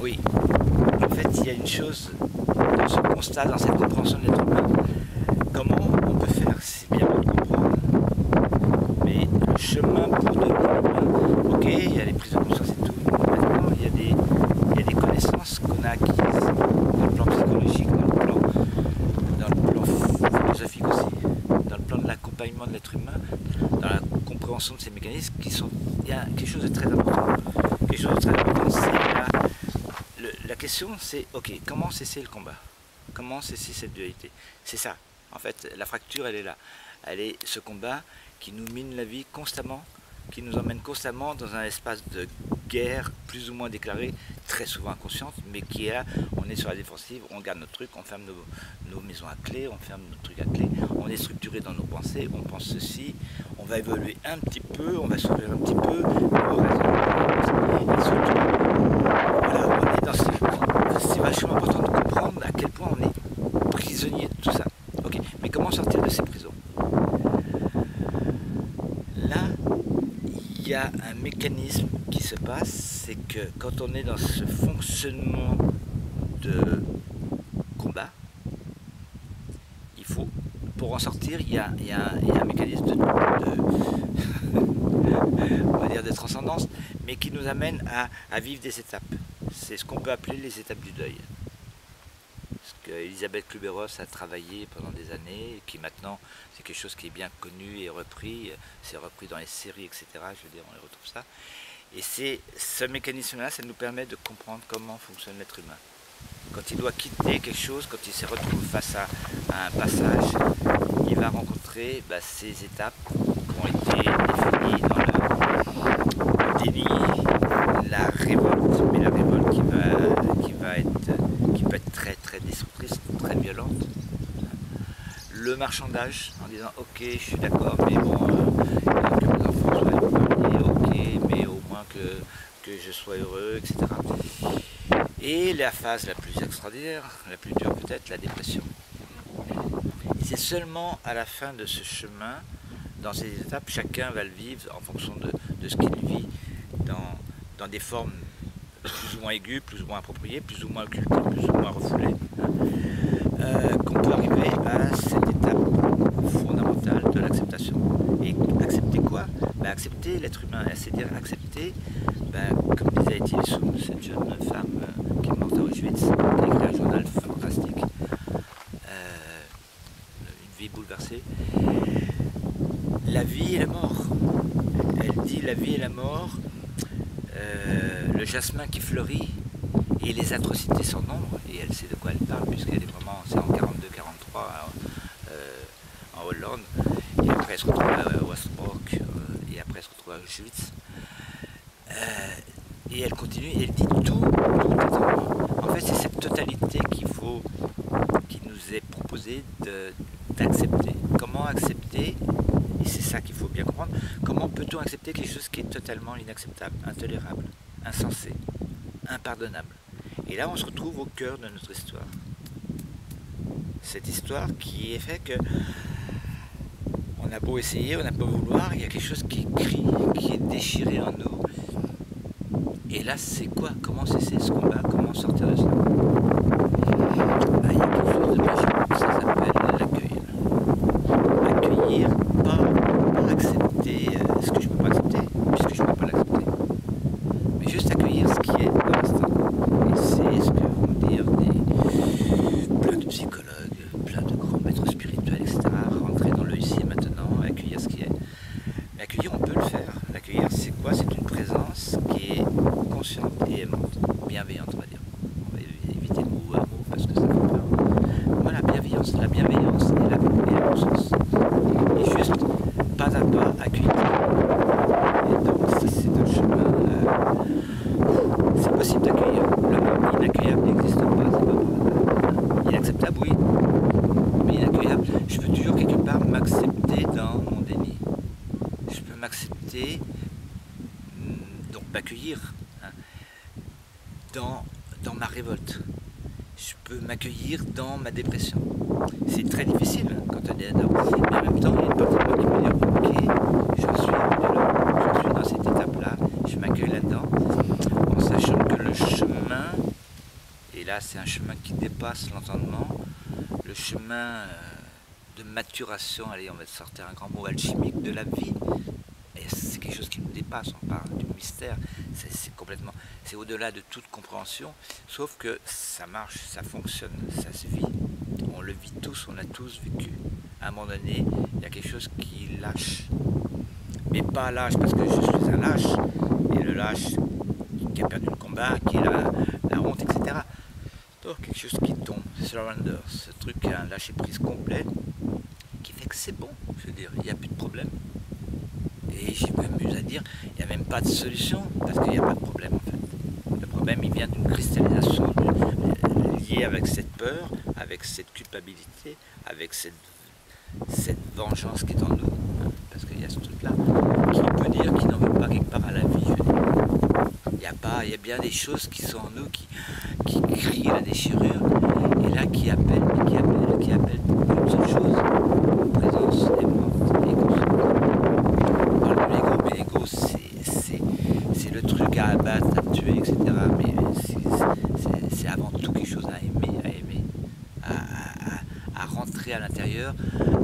Oui, en fait, il y a une chose dans ce constat, dans cette compréhension de l'être humain. Comment on peut faire, c'est bien beau de comprendre, mais le chemin pour devenir humain, ok, il y a les prises de conscience et tout, maintenant il y a des connaissances qu'on a acquises dans le plan psychologique, dans le plan philosophique aussi, dans le plan de l'accompagnement de l'être humain, dans la compréhension de ces mécanismes qui sont. Il y a quelque chose de très important. Quelque chose de très important, c'est la question, c'est ok, comment cesser le combat? Comment cesser cette dualité? C'est ça. En fait, la fracture, elle est là. Elle est ce combat qui nous mine la vie constamment, qui nous emmène constamment dans un espace de guerre plus ou moins déclarée, très souvent inconsciente, mais qui est là. On est sur la défensive, on garde notre truc, on ferme nos maisons à clé, on ferme nos trucs à clé, on est structuré dans nos pensées, on pense ceci, on va évoluer un petit peu, on va s'ouvrir un petit peu, on va et surtout, voilà, on est dans c'est vachement important de comprendre à quel point on est prisonnier de tout ça. Ok, mais comment sortir de ces prisons? Là, il y a un mécanisme qui se passe, c'est que quand on est dans ce fonctionnement de combat, il faut, pour en sortir, il y a un mécanisme on va dire de transcendance, mais qui nous amène à vivre des étapes. C'est ce qu'on peut appeler les étapes du deuil. Ce que Elisabeth Kübler-Ross a travaillé pendant des années, et qui maintenant, c'est quelque chose qui est bien connu et repris, c'est repris dans les séries, etc. Je veux dire, on les retrouve ça. Et c'est ce mécanisme-là, ça nous permet de comprendre comment fonctionne l'être humain. Quand il doit quitter quelque chose, quand il se retrouve face à un passage, il va rencontrer ces étapes qui ont été définies dans le déni, la révolte, mais la révolte qui peut être très très destructrice, très violente. Le marchandage, en disant ok, je suis d'accord, mais bon, que mes enfants soient épargnés, ok, mais au moins que je sois heureux, etc. Et la phase la plus extraordinaire, la plus dure peut-être, la dépression. Et c'est seulement à la fin de ce chemin, dans ces étapes, chacun va le vivre en fonction de ce qu'il vit, dans des formes plus ou moins aiguës, plus ou moins appropriées, plus ou moins occultées, plus ou moins refoulées, qu'on peut arriver à cette étape fondamentale de l'acceptation. Et accepter quoi? Accepter l'être humain, c'est-à-dire accepter, comme disait Ethel Soon, cette jeune femme qui est morte à Auschwitz, qui a écrit un journal fantastique, Une vie bouleversée. La vie et la mort. Elle dit la vie et la mort, le jasmin qui fleurit et les atrocités sans nombre, et elle sait de quoi elle parle, puisqu'elle est vraiment, c'est en 42-43 en Hollande, et après elle se retrouve à Westbrook, et après elle se retrouve à Auschwitz. Et elle continue, et elle dit tout est en moi. En fait, c'est cette totalité qui nous est proposée d'accepter. Comment accepter? Et c'est ça qu'il faut bien comprendre. Comment peut-on accepter quelque chose qui est totalement inacceptable, intolérable, insensé, impardonnable? Et là, on se retrouve au cœur de notre histoire. Cette histoire qui est faite que on a beau essayer, on a beau vouloir, il y a quelque chose qui crie, qui est déchiré en nous. Et là, c'est quoi? Comment cesser ce combat? Comment sortir de ça? Il y a quelque chose de magique, ça s'appelle l'accueil. Accueillir, pas accepter ce que je ne peux pas accepter, puisque je ne peux pas l'accepter, mais juste accueillir ce qui est dans l'instant. Et c'est ce que vont dire plein de psychologues, plein de grands maîtres spirituels, etc. Rentrer dans le ici et maintenant, accueillir ce qui est. Mais accueillir, on peut le faire. L'accueillir, c'est quoi? C'est une présence qui est consciente et aimante, bienveillante, on va dire. On va éviter le mot amour parce que ça fait peur. Voilà, bienveillance, la bienveillance et la conscience. Et juste, pas à pas, accueillir. Et donc, ça, c'est un chemin. C'est possible d'accueillir. Le mot inaccueillable n'existe pas, c'est pas vrai. Inacceptable, oui. Mais inaccueillable, je peux toujours quelque part m'accepter dans mon déni. Je peux m'accepter, donc m'accueillir, hein, dans ma révolte. Je peux m'accueillir dans ma dépression. C'est très difficile quand on est là-dedans. Mais en même temps, il y a une partie de moi qui me dit ok, je suis là, je suis dans cette étape-là, je m'accueille là-dedans, en sachant que le chemin là, c'est un chemin qui dépasse l'entendement, le chemin de maturation, allez, on va sortir un grand mot alchimique, de la vie. Et c'est quelque chose qui nous dépasse, on parle du mystère, c'est complètement, c'est au-delà de toute compréhension, sauf que ça marche, ça fonctionne, ça se vit. On le vit tous, on a tous vécu. À un moment donné, il y a quelque chose qui lâche. Mais pas lâche parce que je suis un lâche, et le lâche qui a perdu le combat, qui est la honte, etc. Donc quelque chose qui tombe, surrender, ce truc, un lâcher prise complet, qui fait que c'est bon, je veux dire, il n'y a plus de problème. Et j'ai même eu à dire, il n'y a même pas de solution, parce qu'il n'y a pas de problème en fait. Le problème, il vient d'une cristallisation liée avec cette peur, avec cette culpabilité, avec cette vengeance qui est en nous. Parce qu'il y a ce truc-là, qui peut dire qu'il n'en veut pas quelque part à la vie. Je veux dire. Il y a bien des choses qui sont en nous, qui crient la déchirure, et là qui appellent une seule chose, présence et mort, l'ego. On parle de l'ego, mais l'ego c'est le truc à abattre, à tuer, etc. Mais c'est avant tout quelque chose à aimer, à rentrer à l'intérieur,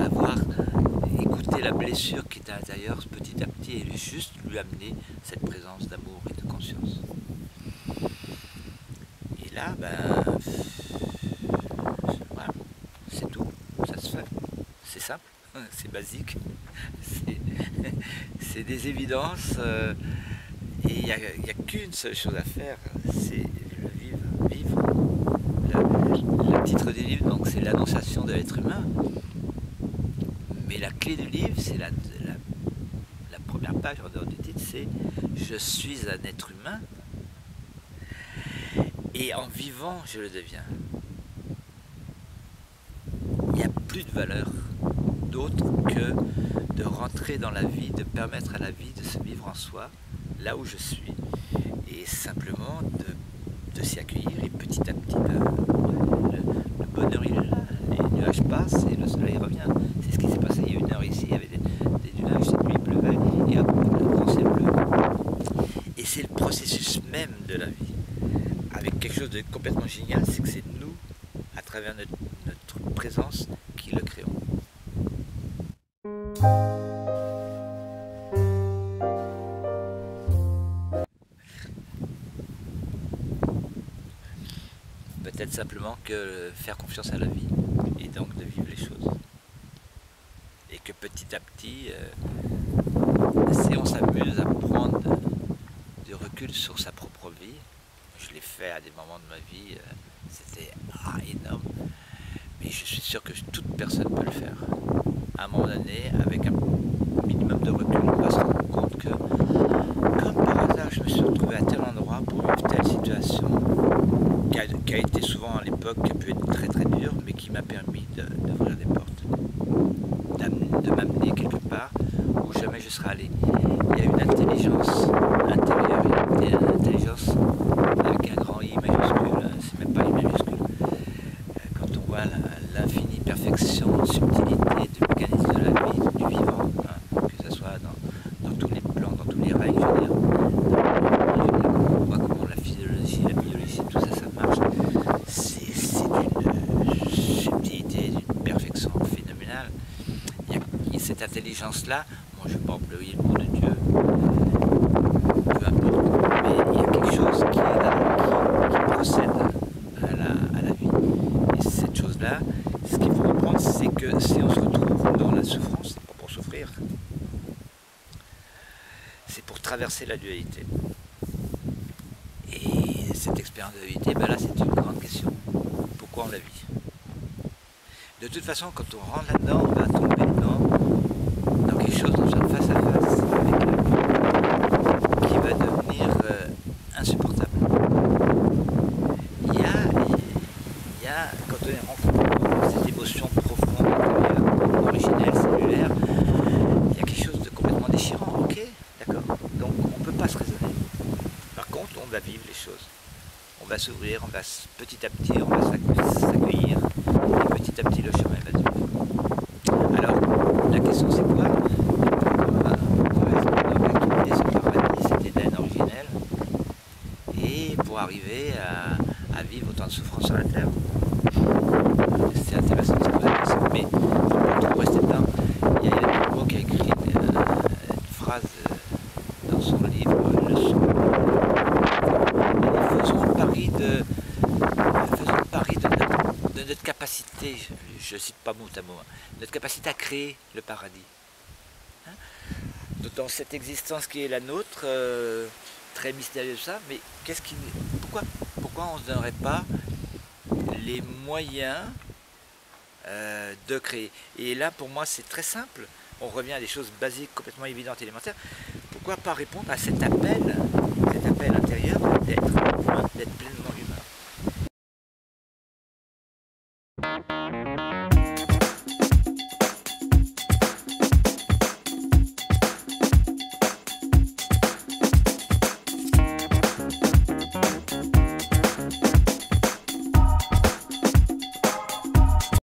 à voir, écouter la blessure qui est à l'intérieur petit à petit et juste lui amener cette présence d'amour et de conscience. Et là, voilà, c'est tout, ça se fait, c'est simple, c'est basique, c'est des évidences, et il n'y a qu'une seule chose à faire, c'est le vivre. Le titre du livre, donc, c'est l'annonciation de l'être humain. Mais la clé du livre, c'est la première page en dehors du titre, c'est « Je suis un être humain et en vivant, je le deviens ». Il n'y a plus de valeur d'autre que de rentrer dans la vie, de permettre à la vie de se vivre en soi, là où je suis, et simplement de s'y accueillir, et petit à petit, le bonheur il est là, les nuages passent et le soleil revient. C'est ce qui s'est passé il y a une heure ici, il y avait des nuages, cette nuit il pleuvait, et hop, le grand ciel bleu. Et c'est le processus même de la vie, avec quelque chose de complètement génial, c'est que c'est nous, à travers notre présence, qui le créons. Peut-être simplement que faire confiance à la vie, et donc de vivre les choses. Et que petit à petit, si on s'amuse à prendre du recul sur sa propre vie, je l'ai fait à des moments de ma vie, c'était énorme, mais je suis sûr que toute personne peut le faire. À un moment donné, avec un minimum de recul, on va se rendre compte que, comme par hasard, je me suis retrouvé à tel endroit pour vivre telle situation, qui a été souvent à l'époque, qui a pu être très très dur, mais qui m'a permis d'ouvrir des portes, de m'amener quelque part où jamais je serais allé. Il y a une intelligence intérieure, une intelligence avec un grand I majuscule, c'est même pas I majuscule. Quand on voit l'infinie perfection, subtilité du mécanisme de la vie, du vivant, que ce soit dans tous les plans, dans tous les règles, je veux dire, on voit comment la physiologie, la biologie, tout ça, ça marche. C'est d'une subtilité, d'une perfection phénoménale. Il y a cette intelligence-là, moi je ne vais pas employer le mot de Dieu, peu importe, mais il y a quelque chose qui est là, qui procède à la vie. Et cette chose-là, ce qu'il faut comprendre, c'est que si on se retrouve dans la souffrance, c'est pas pour souffrir, c'est pour traverser la dualité. Et cette expérience de dualité, là c'est une grande question. Pourquoi on la vit? De toute façon, quand on rentre là-dedans, on va tomber dans quelque chose, dans un face à face avec la vie, qui va devenir insupportable. Il y a, quand on est rencontré cette émotion profonde, originelle, cellulaire, il y a quelque chose de complètement déchirant. Ok, d'accord. Donc on ne peut pas se raisonner. Par contre, on va vivre les choses. On va s'ouvrir, on va petit à petit, on va s'accueillir, et petit à petit le chemin va durer. Alors, la question c'est quoi? C'était d'être originel, et pour arriver à vivre vivre autant de souffrance sur la terre. C'est intéressant de se poser la question. Mais pour rester dedans, il y a Hélène Bourbeau qui a écrit une phrase dans son livre Leçon. Faisons le pari de notre capacité, je ne cite pas mot à mot, notre capacité à créer le paradis. Hein? Dans cette existence qui est la nôtre, très mystérieuse ça, mais pourquoi on ne se donnerait pas les moyens de créer? Et là, pour moi, c'est très simple. On revient à des choses basiques, complètement évidentes, élémentaires. Pourquoi pas répondre à cet appel intérieur d'être pleinement humain?